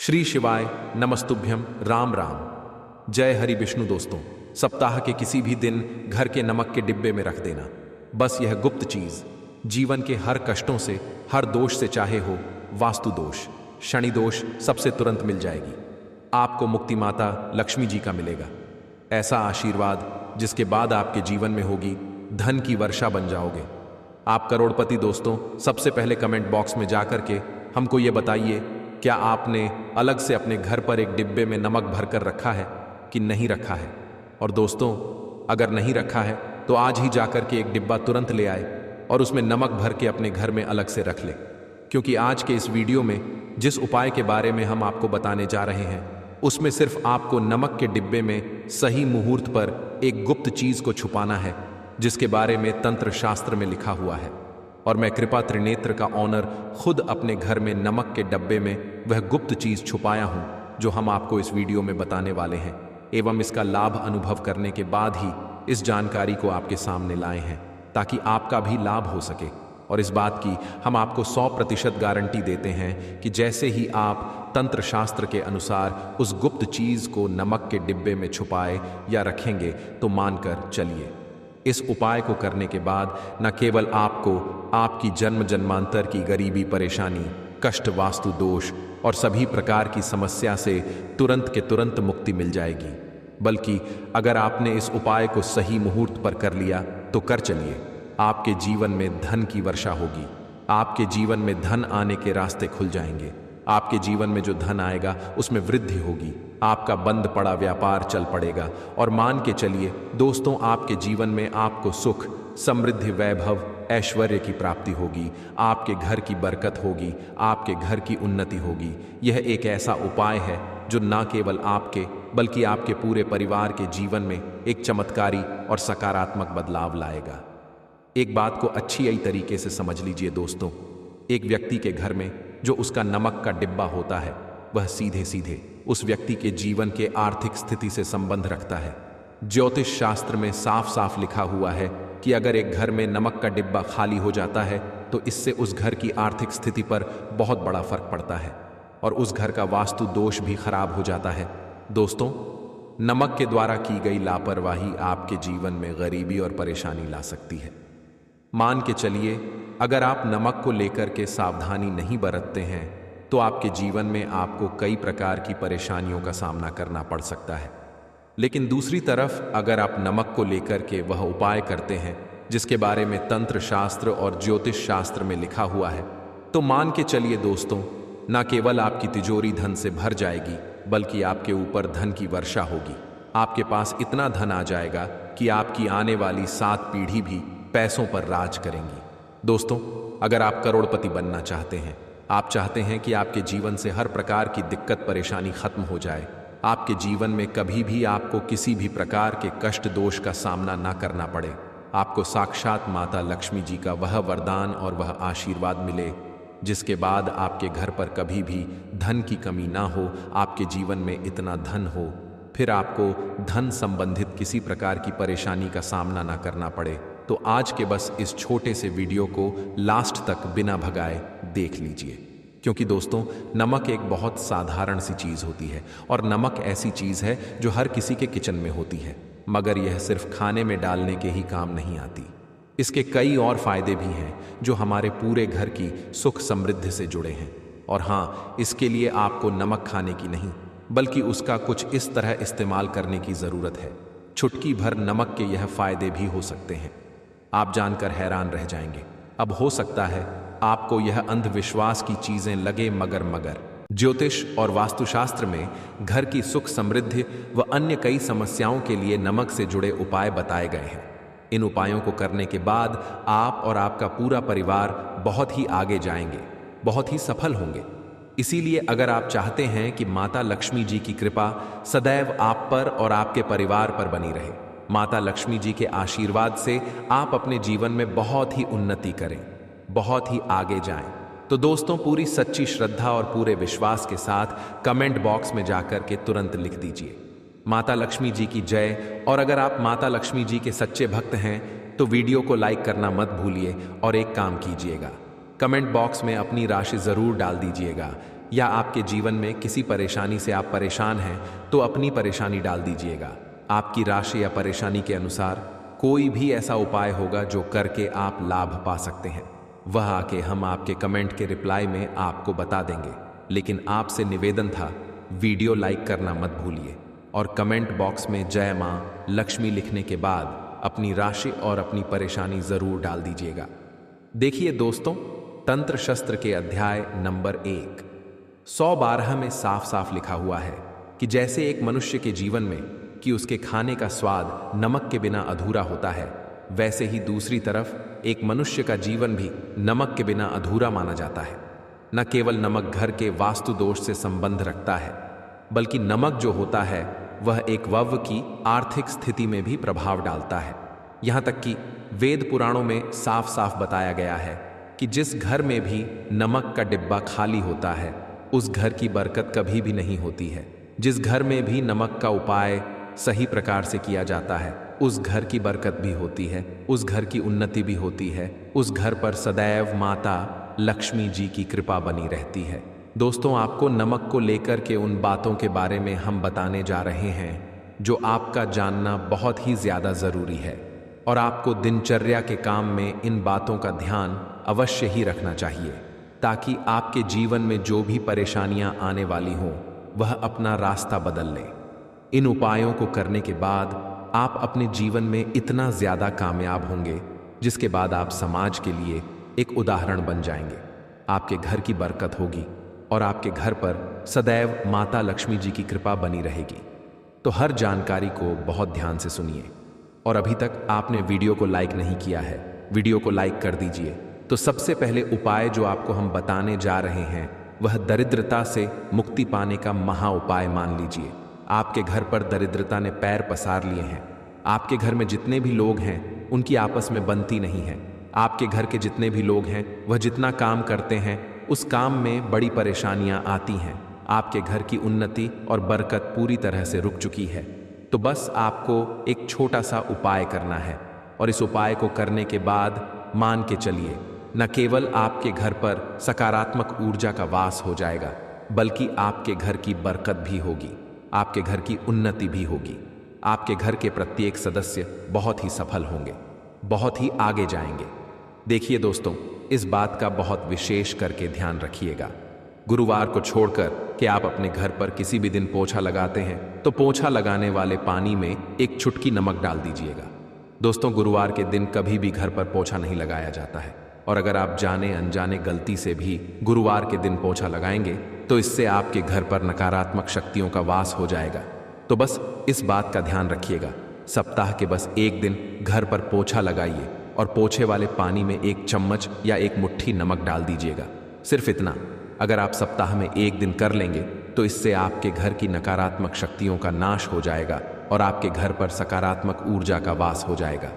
श्री शिवाय नमस्तुभ्यम राम राम। जय हरि विष्णु। दोस्तों, सप्ताह के किसी भी दिन घर के नमक के डिब्बे में रख देना। बस यह गुप्त चीज जीवन के हर कष्टों से, हर दोष से, चाहे हो वास्तु दोष, शनि दोष, सबसे तुरंत मिल जाएगी। आपको मुक्ति माता लक्ष्मी जी का मिलेगा ऐसा आशीर्वाद जिसके बाद आपके जीवन में होगी धन की वर्षा, बन जाओगे आप करोड़पति। दोस्तों, सबसे पहले कमेंट बॉक्स में जाकर के हमको ये बताइए, क्या आपने अलग से अपने घर पर एक डिब्बे में नमक भरकर रखा है कि नहीं रखा है? और दोस्तों, अगर नहीं रखा है तो आज ही जाकर के एक डिब्बा तुरंत ले आए और उसमें नमक भर के अपने घर में अलग से रख ले, क्योंकि आज के इस वीडियो में जिस उपाय के बारे में हम आपको बताने जा रहे हैं उसमें सिर्फ आपको नमक के डिब्बे में सही मुहूर्त पर एक गुप्त चीज को छुपाना है, जिसके बारे में तंत्र शास्त्र में लिखा हुआ है। और मैं कृपा त्रिनेत्र का ऑनर खुद अपने घर में नमक के डब्बे में वह गुप्त चीज छुपाया हूं जो हम आपको इस वीडियो में बताने वाले हैं, एवं इसका लाभ अनुभव करने के बाद ही इस जानकारी को आपके सामने लाए हैं ताकि आपका भी लाभ हो सके। और इस बात की हम आपको 100% गारंटी देते हैं कि जैसे ही आप तंत्र शास्त्र के अनुसार उस गुप्त चीज को नमक के डिब्बे में छुपाए या रखेंगे तो मानकर चलिए, इस उपाय को करने के बाद न केवल आपको आपकी जन्म जन्मांतर की गरीबी, परेशानी, कष्ट, वास्तु दोष और सभी प्रकार की समस्या से तुरंत के तुरंत मुक्ति मिल जाएगी, बल्कि अगर आपने इस उपाय को सही मुहूर्त पर कर लिया तो कर चलिए, आपके जीवन में धन की वर्षा होगी। आपके जीवन में धन आने के रास्ते खुल जाएंगे। आपके जीवन में जो धन आएगा उसमें वृद्धि होगी। आपका बंद पड़ा व्यापार चल पड़ेगा और मान के चलिए दोस्तों, आपके जीवन में आपको सुख, समृद्धि, वैभव, ऐश्वर्य की प्राप्ति होगी। आपके घर की बरकत होगी, आपके घर की उन्नति होगी। यह एक ऐसा उपाय है जो न केवल आपके बल्कि आपके पूरे परिवार के जीवन में एक चमत्कारी और सकारात्मक बदलाव लाएगा। एक बात को अच्छी तरीके से समझ लीजिए दोस्तों, एक व्यक्ति के घर में जो उसका नमक का डिब्बा होता है वह सीधे सीधे उस व्यक्ति के जीवन के आर्थिक स्थिति से संबंध रखता है। ज्योतिष शास्त्र में साफ साफ लिखा हुआ है कि अगर एक घर में नमक का डिब्बा खाली हो जाता है तो इससे उस घर की आर्थिक स्थिति पर बहुत बड़ा फर्क पड़ता है और उस घर का वास्तु दोष भी खराब हो जाता है। दोस्तों, नमक के द्वारा की गई लापरवाही आपके जीवन में गरीबी और परेशानी ला सकती है। मान के चलिए, अगर आप नमक को लेकर के सावधानी नहीं बरतते हैं तो आपके जीवन में आपको कई प्रकार की परेशानियों का सामना करना पड़ सकता है। लेकिन दूसरी तरफ अगर आप नमक को लेकर के वह उपाय करते हैं जिसके बारे में तंत्र शास्त्र और ज्योतिष शास्त्र में लिखा हुआ है, तो मान के चलिए दोस्तों, न केवल आपकी तिजोरी धन से भर जाएगी बल्कि आपके ऊपर धन की वर्षा होगी। आपके पास इतना धन आ जाएगा कि आपकी आने वाली 7 पीढ़ी भी पैसों पर राज करेंगी। दोस्तों, अगर आप करोड़पति बनना चाहते हैं, आप चाहते हैं कि आपके जीवन से हर प्रकार की दिक्कत परेशानी खत्म हो जाए, आपके जीवन में कभी भी आपको किसी भी प्रकार के कष्ट दोष का सामना ना करना पड़े, आपको साक्षात माता लक्ष्मी जी का वह वरदान और वह आशीर्वाद मिले जिसके बाद आपके घर पर कभी भी धन की कमी ना हो, आपके जीवन में इतना धन हो, फिर आपको धन संबंधित किसी प्रकार की परेशानी का सामना ना करना पड़े, तो आज के बस इस छोटे से वीडियो को लास्ट तक बिना भगाए देख लीजिए। क्योंकि दोस्तों, नमक एक बहुत साधारण सी चीज़ होती है और नमक ऐसी चीज़ है जो हर किसी के किचन में होती है, मगर यह सिर्फ खाने में डालने के ही काम नहीं आती। इसके कई और फायदे भी हैं जो हमारे पूरे घर की सुख समृद्धि से जुड़े हैं। और हाँ, इसके लिए आपको नमक खाने की नहीं बल्कि उसका कुछ इस तरह इस्तेमाल करने की ज़रूरत है। चुटकी भर नमक के यह फायदे भी हो सकते हैं, आप जानकर हैरान रह जाएंगे। अब हो सकता है आपको यह अंधविश्वास की चीजें लगे, मगर ज्योतिष और वास्तुशास्त्र में घर की सुख समृद्धि व अन्य कई समस्याओं के लिए नमक से जुड़े उपाय बताए गए हैं। इन उपायों को करने के बाद आप और आपका पूरा परिवार बहुत ही आगे जाएंगे, बहुत ही सफल होंगे। इसीलिए अगर आप चाहते हैं कि माता लक्ष्मी जी की कृपा सदैव आप पर और आपके परिवार पर बनी रहे, माता लक्ष्मी जी के आशीर्वाद से आप अपने जीवन में बहुत ही उन्नति करें, बहुत ही आगे जाएं, तो दोस्तों, पूरी सच्ची श्रद्धा और पूरे विश्वास के साथ कमेंट बॉक्स में जाकर के तुरंत लिख दीजिए, माता लक्ष्मी जी की जय। और अगर आप माता लक्ष्मी जी के सच्चे भक्त हैं तो वीडियो को लाइक करना मत भूलिए और एक काम कीजिएगा, कमेंट बॉक्स में अपनी राशि जरूर डाल दीजिएगा। या आपके जीवन में किसी परेशानी से आप परेशान हैं तो अपनी परेशानी डाल दीजिएगा। आपकी राशि या परेशानी के अनुसार कोई भी ऐसा उपाय होगा जो करके आप लाभ पा सकते हैं, वह आके हम आपके कमेंट के रिप्लाई में आपको बता देंगे। लेकिन आपसे निवेदन था, वीडियो लाइक करना मत भूलिए और कमेंट बॉक्स में जय मां लक्ष्मी लिखने के बाद अपनी राशि और अपनी परेशानी जरूर डाल दीजिएगा। देखिए दोस्तों, तंत्र शस्त्र के अध्याय नंबर 112 में साफ साफ लिखा हुआ है कि जैसे एक मनुष्य के जीवन में कि उसके खाने का स्वाद नमक के बिना अधूरा होता है, वैसे ही दूसरी तरफ एक मनुष्य का जीवन भी नमक के बिना अधूरा माना जाता है। न केवल नमक घर के वास्तु दोष से संबंध रखता है, बल्कि नमक जो होता है वह एक व्यक्ति की आर्थिक स्थिति में भी प्रभाव डालता है। यहाँ तक कि वेद पुराणों में साफ साफ बताया गया है कि जिस घर में भी नमक का डिब्बा खाली होता है उस घर की बरकत कभी भी नहीं होती है। जिस घर में भी नमक का उपाय सही प्रकार से किया जाता है उस घर की बरकत भी होती है, उस घर की उन्नति भी होती है, उस घर पर सदैव माता लक्ष्मी जी की कृपा बनी रहती है। दोस्तों, आपको नमक को लेकर के उन बातों के बारे में हम बताने जा रहे हैं जो आपका जानना बहुत ही ज़्यादा ज़रूरी है और आपको दिनचर्या के काम में इन बातों का ध्यान अवश्य ही रखना चाहिए ताकि आपके जीवन में जो भी परेशानियां आने वाली हों वह अपना रास्ता बदल लें। इन उपायों को करने के बाद आप अपने जीवन में इतना ज़्यादा कामयाब होंगे जिसके बाद आप समाज के लिए एक उदाहरण बन जाएंगे। आपके घर की बरकत होगी और आपके घर पर सदैव माता लक्ष्मी जी की कृपा बनी रहेगी। तो हर जानकारी को बहुत ध्यान से सुनिए और अभी तक आपने वीडियो को लाइक नहीं किया है, वीडियो को लाइक कर दीजिए। तो सबसे पहले उपाय जो आपको हम बताने जा रहे हैं वह दरिद्रता से मुक्ति पाने का महा उपाय मान लीजिए। आपके घर पर दरिद्रता ने पैर पसार लिए हैं, आपके घर में जितने भी लोग हैं उनकी आपस में बनती नहीं है, आपके घर के जितने भी लोग हैं वह जितना काम करते हैं उस काम में बड़ी परेशानियां आती हैं, आपके घर की उन्नति और बरकत पूरी तरह से रुक चुकी है। तो बस आपको एक छोटा सा उपाय करना है और इस उपाय को करने के बाद मान के चलिए न केवल आपके घर पर सकारात्मक ऊर्जा का वास हो जाएगा बल्कि आपके घर की बरकत भी होगी, आपके घर की उन्नति भी होगी, आपके घर के प्रत्येक सदस्य बहुत ही सफल होंगे, बहुत ही आगे जाएंगे। देखिए दोस्तों, इस बात का बहुत विशेष करके ध्यान रखिएगा। गुरुवार को छोड़कर कि आप अपने घर पर किसी भी दिन पोछा लगाते हैं तो पोछा लगाने वाले पानी में एक चुटकी नमक डाल दीजिएगा। दोस्तों, गुरुवार के दिन कभी भी घर पर पोछा नहीं लगाया जाता है और अगर आप जाने अनजाने गलती से भी गुरुवार के दिन पोछा लगाएंगे तो इससे आपके घर पर नकारात्मक शक्तियों का वास हो जाएगा। तो बस इस बात का ध्यान रखिएगा, सप्ताह के बस एक दिन घर पर पोछा लगाइए और पोछे वाले पानी में एक चम्मच या एक मुट्ठी नमक डाल दीजिएगा। सिर्फ इतना अगर आप सप्ताह में एक दिन कर लेंगे तो इससे आपके घर की नकारात्मक शक्तियों का नाश हो जाएगा और आपके घर पर सकारात्मक ऊर्जा का वास हो जाएगा।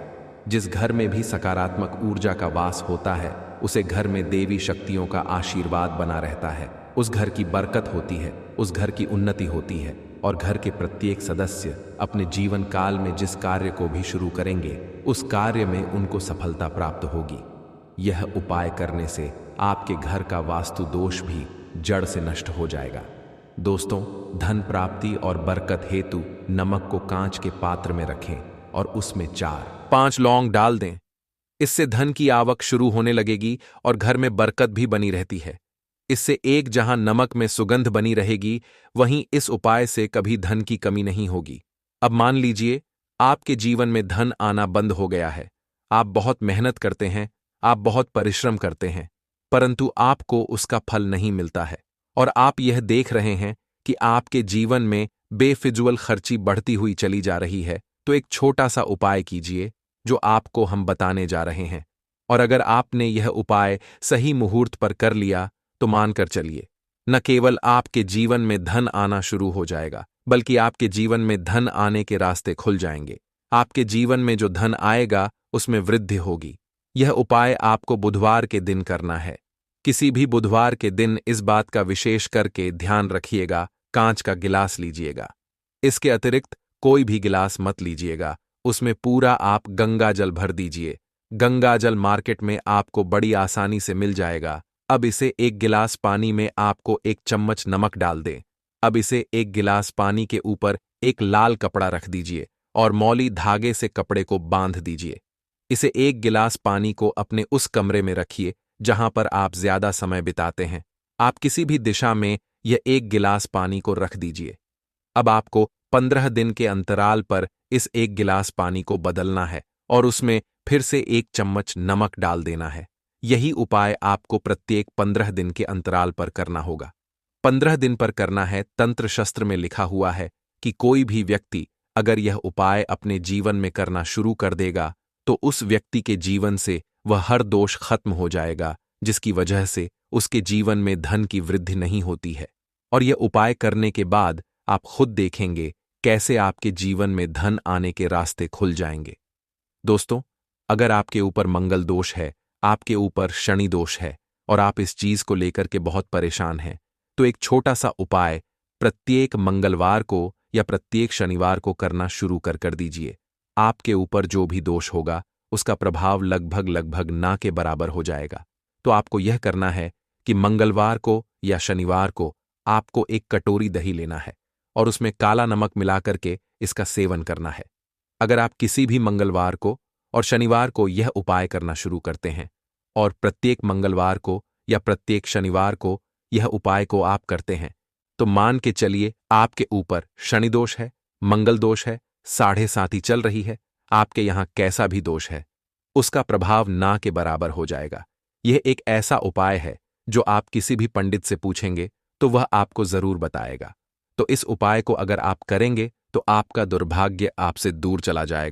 जिस घर में भी सकारात्मक ऊर्जा का वास होता है उसे घर में देवी शक्तियों का आशीर्वाद बना रहता है, उस घर की बरकत होती है, उस घर की उन्नति होती है और घर के प्रत्येक सदस्य अपने जीवन काल में जिस कार्य को भी शुरू करेंगे उस कार्य में उनको सफलता प्राप्त होगी। यह उपाय करने से आपके घर का वास्तु दोष भी जड़ से नष्ट हो जाएगा। दोस्तों, धन प्राप्ति और बरकत हेतु नमक को कांच के पात्र में रखें और उसमें 4-5 लौंग डाल दें। इससे धन की आवक शुरू होने लगेगी और घर में बरकत भी बनी रहती है। इससे एक जहां नमक में सुगंध बनी रहेगी वहीं इस उपाय से कभी धन की कमी नहीं होगी। अब मान लीजिए आपके जीवन में धन आना बंद हो गया है, आप बहुत मेहनत करते हैं, आप बहुत परिश्रम करते हैं, परंतु आपको उसका फल नहीं मिलता है और आप यह देख रहे हैं कि आपके जीवन में बेफिजूल खर्ची बढ़ती हुई चली जा रही है। तो एक छोटा सा उपाय कीजिए जो आपको हम बताने जा रहे हैं और अगर आपने यह उपाय सही मुहूर्त पर कर लिया तो मानकर चलिए, न केवल आपके जीवन में धन आना शुरू हो जाएगा बल्कि आपके जीवन में धन आने के रास्ते खुल जाएंगे। आपके जीवन में जो धन आएगा उसमें वृद्धि होगी। यह उपाय आपको बुधवार के दिन करना है। किसी भी बुधवार के दिन इस बात का विशेष करके ध्यान रखिएगा, कांच का गिलास लीजिएगा। इसके अतिरिक्त कोई भी गिलास मत लीजिएगा, उसमें पूरा आप गंगा जल भर दीजिए। गंगा जल मार्केट में आपको बड़ी आसानी से मिल जाएगा। अब इसे एक गिलास पानी में आपको एक चम्मच नमक डाल दें। अब इसे एक गिलास पानी के ऊपर एक लाल कपड़ा रख दीजिए और मौली धागे से कपड़े को बांध दीजिए। इसे एक गिलास पानी को अपने उस कमरे में रखिए जहां पर आप ज्यादा समय बिताते हैं। आप किसी भी दिशा में यह एक गिलास पानी को रख दीजिए। अब आपको 15 दिन के अंतराल पर इस एक गिलास पानी को बदलना है और उसमें फिर से एक चम्मच नमक डाल देना है। यही उपाय आपको प्रत्येक 15 दिन के अंतराल पर करना होगा। 15 दिन पर करना है। तंत्र शस्त्र में लिखा हुआ है कि कोई भी व्यक्ति अगर यह उपाय अपने जीवन में करना शुरू कर देगा तो उस व्यक्ति के जीवन से वह हर दोष खत्म हो जाएगा, जिसकी वजह से उसके जीवन में धन की वृद्धि नहीं होती है। और यह उपाय करने के बाद आप खुद देखेंगे कैसे आपके जीवन में धन आने के रास्ते खुल जाएंगे। दोस्तों, अगर आपके ऊपर मंगल दोष है, आपके ऊपर शनि दोष है और आप इस चीज को लेकर के बहुत परेशान हैं, तो एक छोटा सा उपाय प्रत्येक मंगलवार को या प्रत्येक शनिवार को करना शुरू कर दीजिए। आपके ऊपर जो भी दोष होगा उसका प्रभाव लगभग ना के बराबर हो जाएगा। तो आपको यह करना है कि मंगलवार को या शनिवार को आपको एक कटोरी दही लेना है और उसमें काला नमक मिला करके इसका सेवन करना है। अगर आप किसी भी मंगलवार को और शनिवार को यह उपाय करना शुरू करते हैं और प्रत्येक मंगलवार को या प्रत्येक शनिवार को यह उपाय को आप करते हैं, तो मान के चलिए आपके ऊपर शनि दोष है, मंगल दोष है, 7.5 चल रही है, आपके यहां कैसा भी दोष है, उसका प्रभाव ना के बराबर हो जाएगा। यह एक ऐसा उपाय है जो आप किसी भी पंडित से पूछेंगे तो वह आपको जरूर बताएगा। तो इस उपाय को अगर आप करेंगे तो आपका दुर्भाग्य आपसे दूर चला जाएगा।